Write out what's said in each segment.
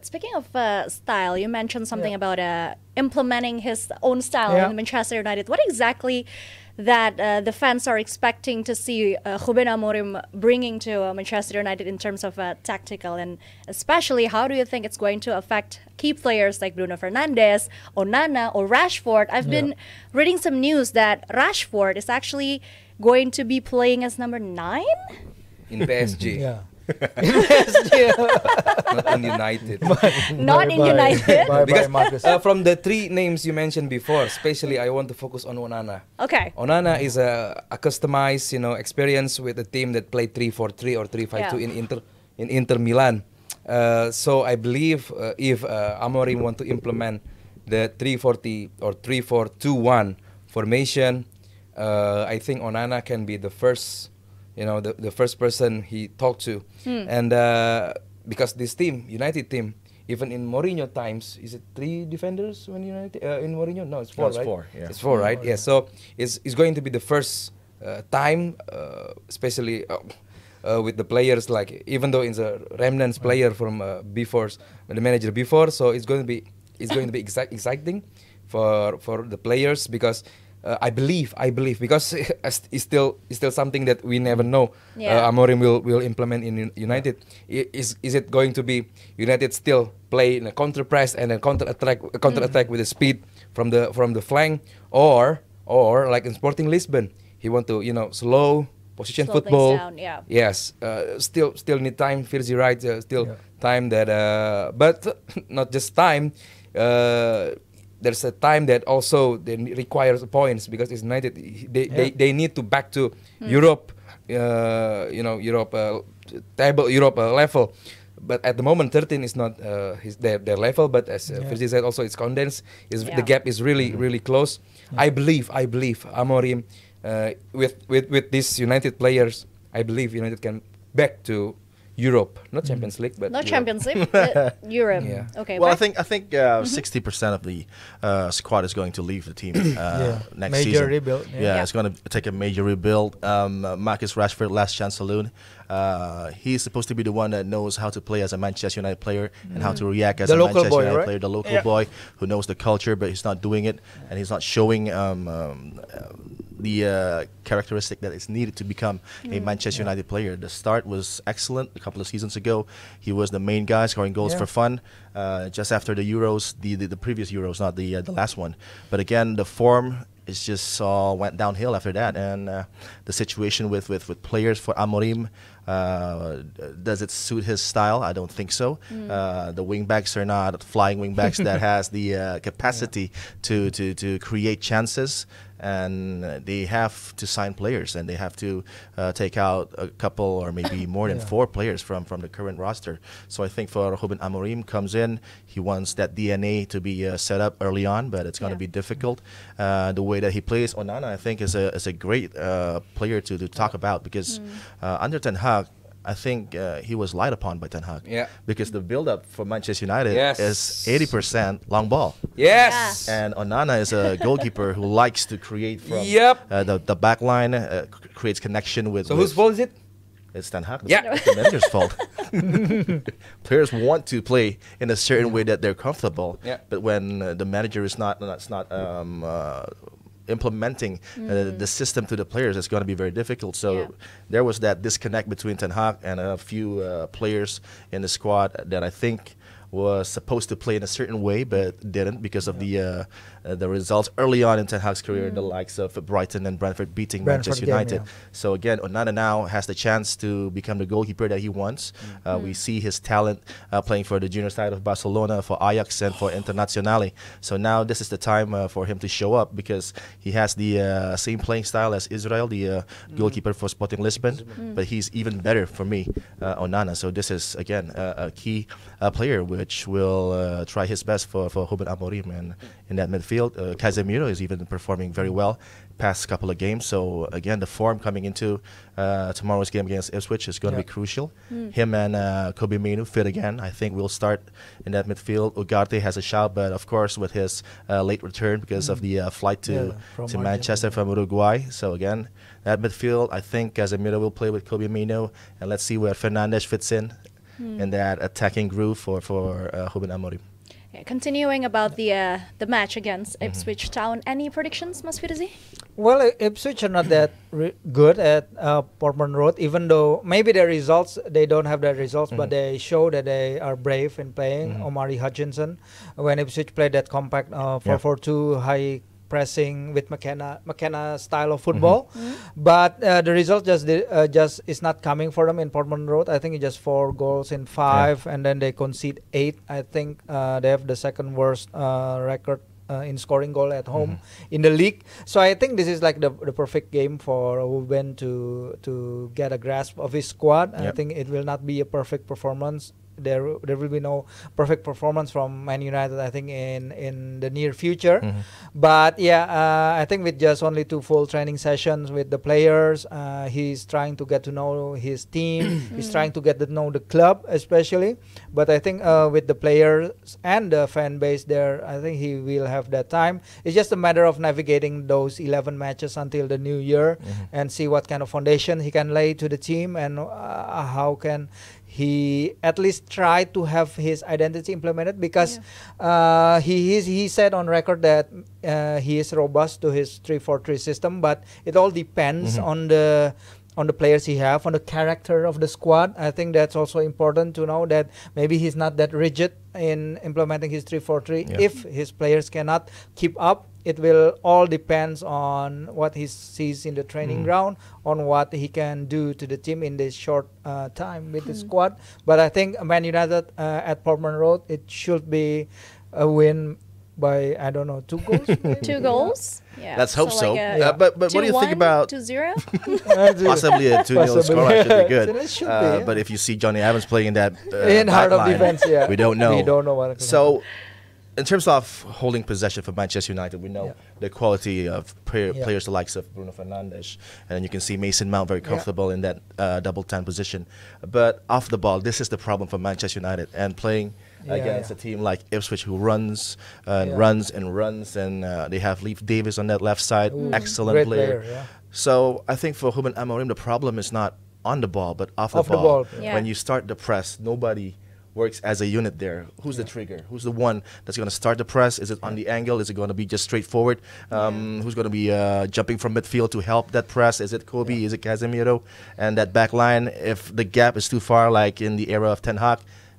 But speaking of style, you mentioned something about implementing his own style in Manchester United. What exactly that the fans are expecting to see Ruben Amorim bringing to Manchester United in terms of tactical, and especially how do you think it's going to affect key players like Bruno Fernandes, Onana, or Rashford? I've been reading some news that Rashford is actually going to be playing as number 9 in PSG. Yeah. Not in United. Not in United. Because Marcus. from the 3 names you mentioned before, especially I want to focus on Onana. Okay. Onana is a customized, experience with a team that played 3-4-3 or 3-5-2 in Inter Milan. So I believe if Amorim want to implement the 3-4-3 or 3-4-2-1 formation, I think Onana can be the first, the first person he talked to. And because this team, United team, even in Mourinho times, is it 3 defenders when United in Mourinho? No, it's 4, right? It's 4, yeah. It's 4, right? Yeah. So it's going to be the first time, especially with the players, like even though it's a remnants player from before the manager before, so it's going to be exciting for the players, because I believe because it's still something that we never know. Amorim will implement in United. Is it going to be United still play in a counter press and a counter attack with the speed from the flank, or like in Sporting Lisbon, he want to slow position Slow football. things down, Yes, still need time. Feels right. Still time that, but not just time. There's a time that also they requires points, because it's United. They need to back to Europe, Europe level. But at the moment, 13 is not their level. But as Firzi said, also it's condensed. The gap is really close. I believe Amorim, with these United players, I believe United can back to Europe, not Champions League, but Not Europe. Champions League, Europe. Yeah. Okay. Well, I back- think 60% of the squad is going to leave the team next Major season. rebuild. Yeah, it's going to take a major rebuild. Marcus Rashford, last chance saloon. He's supposed to be the one that knows how to play as a Manchester United player and how to react as The a local Manchester boy, United right? player, the local boy who knows the culture, but he's not doing it, and he's not showing the characteristic that is needed to become a Manchester United player. The start was excellent a couple of seasons ago. He was the main guy scoring goals for fun. Just after the Euros, the previous Euros, not the last one. But again, the form is just went downhill after that, and the situation with players for Amorim, does it suit his style? I don't think so. The wingbacks are not flying wingbacks that has the capacity to create chances, and they have to sign players, and they have to take out a couple or maybe more than 4 players from the current roster. So I think for Ruben Amorim comes in, he wants that DNA to be set up early on, but it's going to be difficult. The way that he plays, Onana, I think is a great player to talk about, because under Ten Hag, I think he was lied upon by Ten Hag. Yeah. Because the build-up for Manchester United Yes. is 80% long ball. Yes. And Onana is a goalkeeper who likes to create from Yep. the back line, creates connection with... So whose fault is it? It's Ten Hag. Yeah. It's the manager's fault. Players want to play in a certain way that they're comfortable, but when the manager is not implementing the system to the players, it's going to be very difficult. So there was that disconnect between Ten Hag and a few players in the squad that I think was supposed to play in a certain way but didn't, because of the results early on in Ten Hag's career, the likes of Brighton and Brentford beating Manchester United. So again, Onana now has the chance to become the goalkeeper that he wants. We see his talent playing for the junior side of Barcelona, for Ajax, and for Internazionale. So now this is the time for him to show up, because he has the same playing style as Israel, the goalkeeper for Sporting Lisbon, but he's even better for me, Onana. So this is again a key player which will try his best for Ruben Amorim, and in that midfield, Casemiro is even performing very well past couple of games. So again, the form coming into tomorrow's game against Ipswich is going to be crucial. Him and Kobe Minu fit again. I think we'll start in that midfield. Ugarte has a shout, but of course with his late return because of the flight to Manchester from Uruguay. So again, that midfield, I think Casemiro will play with Kobe Minu, and let's see where Fernandes fits in. in that attacking groove for Ruben Amorim. Yeah, continuing about the match against Ipswich Town, any predictions, Mas Firzi? Well, Ipswich are not that good at Portman Road, even though maybe their results, they don't have the results, but they show that they are brave in playing. Omari Hutchinson, when Ipswich played that compact 4-4-2 high pressing with McKenna style of football, but the result just is not coming for them in Portman Road. I think it's just 4 goals in 5, and then they concede 8. I think they have the second worst record in scoring goal at home in the league. So I think this is like the perfect game for Ruben to get a grasp of his squad. I think it will not be a perfect performance. There will be no perfect performance from Man United, I think, in the near future. But yeah, I think with just only 2 full training sessions with the players, he's trying to get to know his team. He's trying to get to know the club, especially. But I think with the players and the fan base there, I think he will have that time. It's just a matter of navigating those 11 matches until the new year and see what kind of foundation he can lay to the team, and how can he at least try to have his identity implemented, because he said on record that he is robust to his 3-4-3 system, but it all depends on the players he have, on the character of the squad. I think that's also important to know, that maybe he's not that rigid in implementing his 3-4-3. If his players cannot keep up, it will all depends on what he sees in the training ground, on what he can do to the team in this short time with the squad. But I think Man United at Portman Road, it should be a win by, I don't know, 2 goals. 2 goals. Yeah. Let's hope so. Like but what do you think about 2-0? possibly a 2-0 score? Should be good. It should be, but if you see Johnny Evans playing in that in heart of back line, defense, we don't know. We don't know what. So, in terms of holding possession for Manchester United, we know the quality of players the likes of Bruno Fernandes, and you can see Mason Mount very comfortable in that double 10 position. But off the ball, this is the problem for Manchester United, and playing against a team like Ipswich, who runs and runs, and they have Leif Davis on that left side, excellent Great player. So I think for Ruben Amorim, the problem is not on the ball, but off the ball. When you start the press, nobody works as a unit there. Who's the trigger? Who's the one that's going to start the press? Is it on the angle? Is it going to be just straightforward? Who's going to be jumping from midfield to help that press? Is it Kobe? Is it Casemiro? And that back line, if the gap is too far, like in the era of Ten Hag,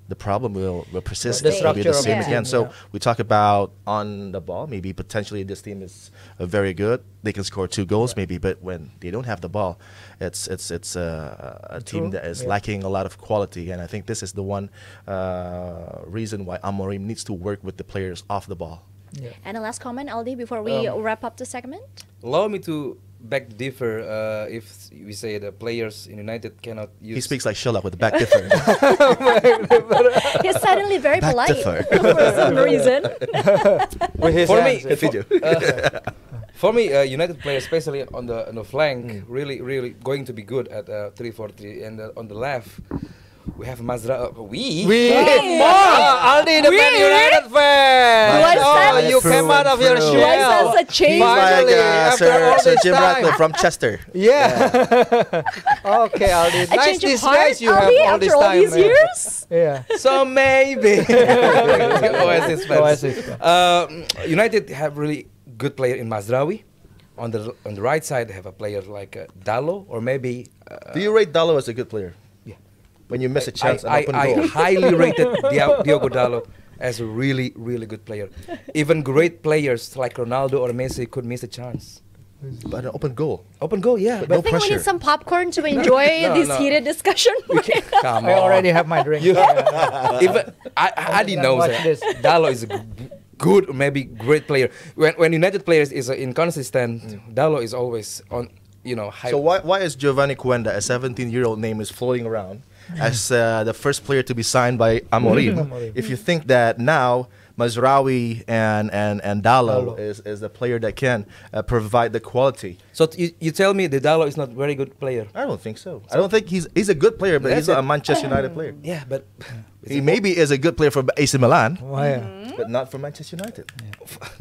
the problem will persist. The It will be the structure of same the again. team, So we talk about on the ball. Maybe potentially this team is very good. They can score 2 goals maybe, but when they don't have the ball, it's a team that is lacking a lot of quality. And I think this is the one reason why Amorim needs to work with the players off the ball. And a last comment, Aldi, before we wrap up the segment. Allow me to back differ if we say the players in United cannot use. He speaks like Sherlock with the back differ. He's suddenly very Back polite differ. for some reason. With his For me, hands, for me, United players, especially on the flank, really going to be good at 3-4-3, and on the left. We have Mazra. Aldi, the Man United fan. You came out of your True. shell. Why such a change? He's like Finally, after all Sir this Jim time. Ratcliffe from Chester. Okay, Aldi. A Nice change of disguise heart, you have Aldi, all after this all time. these man. years? Yeah. So maybe Oasis fans. Oasis fan. United have really good player in Mazraoui. On the right side, they have a player like Dallo, or maybe. Do you rate Dallo as a good player? Yeah. When you miss a chance, an open I goal. highly rated Diogo Dallo as a really good player. Even great players like Ronaldo or Messi could miss a chance. But an open goal. Open goal, yeah. But But I think we pressure. need some popcorn to enjoy this no. heated discussion. come I on. already have my drink. Even Adi knows Watch that this. Dallo is a good, maybe great player. When United players is inconsistent, Dallo is always on. High. So why is Giovanni Cuenda, a 17-year-old name, is floating around as the first player to be signed by Amorim? If you think that now Mazraoui and Dallo is the player that can provide the quality. So you tell me that Dallo is not very good player? I don't think so. I don't think he's a good player, but That's he's not it. a Manchester United player. Yeah, but He maybe is a good player for AC Milan, Why? but not for Manchester United.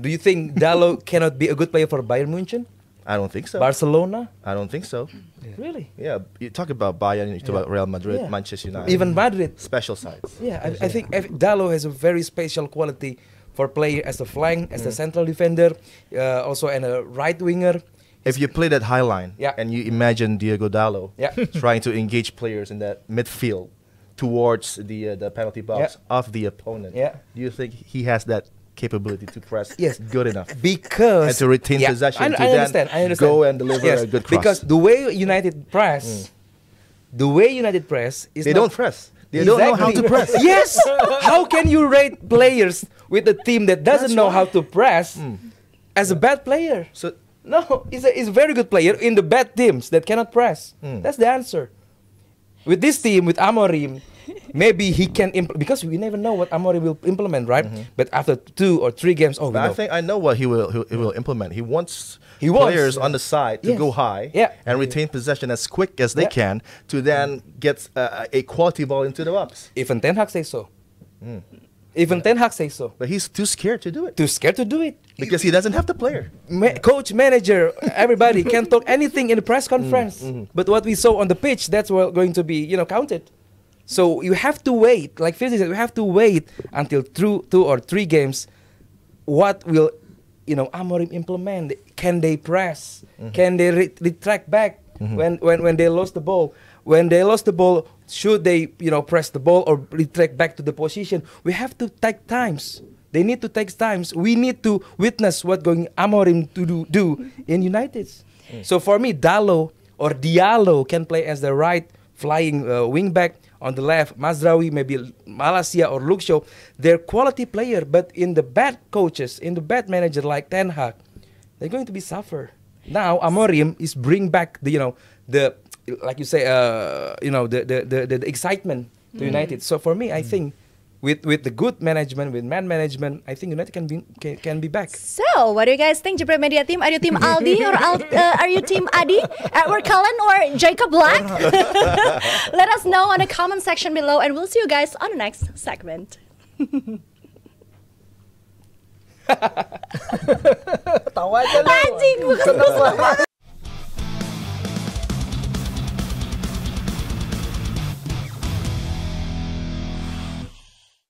do you think Dallo cannot be a good player for Bayern Munchen? I don't think so. Barcelona? I don't think so. Really? Yeah, you talk about Bayern, you talk about Real Madrid, Yeah. Manchester United. Even Madrid. special sides. Yeah, I think Dalot has a very special quality for player as a flank, as a central defender, also and a right winger. If you play that high line Yeah. and you imagine Diego Dalot Yeah. trying to engage players in that midfield towards the penalty box of the opponent, Yeah. do you think he has that capability to press Yes. good enough Because and to retain Yeah, possession to I then understand, I understand. go and deliver Yes, a good cross? because the way United press, is they not- don't press. They don't know how to Exactly. press. Yes. How can you rate players with a team that doesn't That's know why. how to press as a bad player? So No, he's a very good player in the bad teams that cannot press. That's the answer. With this team, with Amorim, maybe he can because we never know what Amorim will implement, right? But after 2 or 3 games, we but I know. think I know what he will implement. He wants He wants, players on the side to yes. go high Yeah. and retain possession as quick as they Yeah. can to then get a quality ball into the box. Even Ten Hag says so. Even Ten Hag says so. But he's too scared to do it Too scared to do it. because he doesn't have the player. Coach, manager, everybody can talk anything in the press conference. But what we saw on the pitch, that's what going to be, counted. So you have to wait, like Fizzy said, you have to wait until 2 or 3 games. What will, Amorim implement? Can they press? Can they retract back when they lost the ball? When they lost the ball, should they, press the ball or retract back to the position? We have to take times. They need to take times. We need to witness what going Amorim to do in United. So for me, Dalot or Diallo can play as the right flying wing back. On the left, Mazraoui, maybe Malacia or Luke Shaw. They're quality player, but in the bad coaches, in the bad manager like Ten Hag, they're going to be suffer. Now Amorim is bring back the like you say the excitement to United. So for me, I think with the good management, with man management, I think United can be back. So, what do you guys think, Jebret Media Team? Are you Team Aldi or are you Team Adi, Edward Cullen, or Jacob Black? Let us know on the comment section below, and we'll see you guys on the next segment. Tawa aja lu. Anjing, gue kesel banget.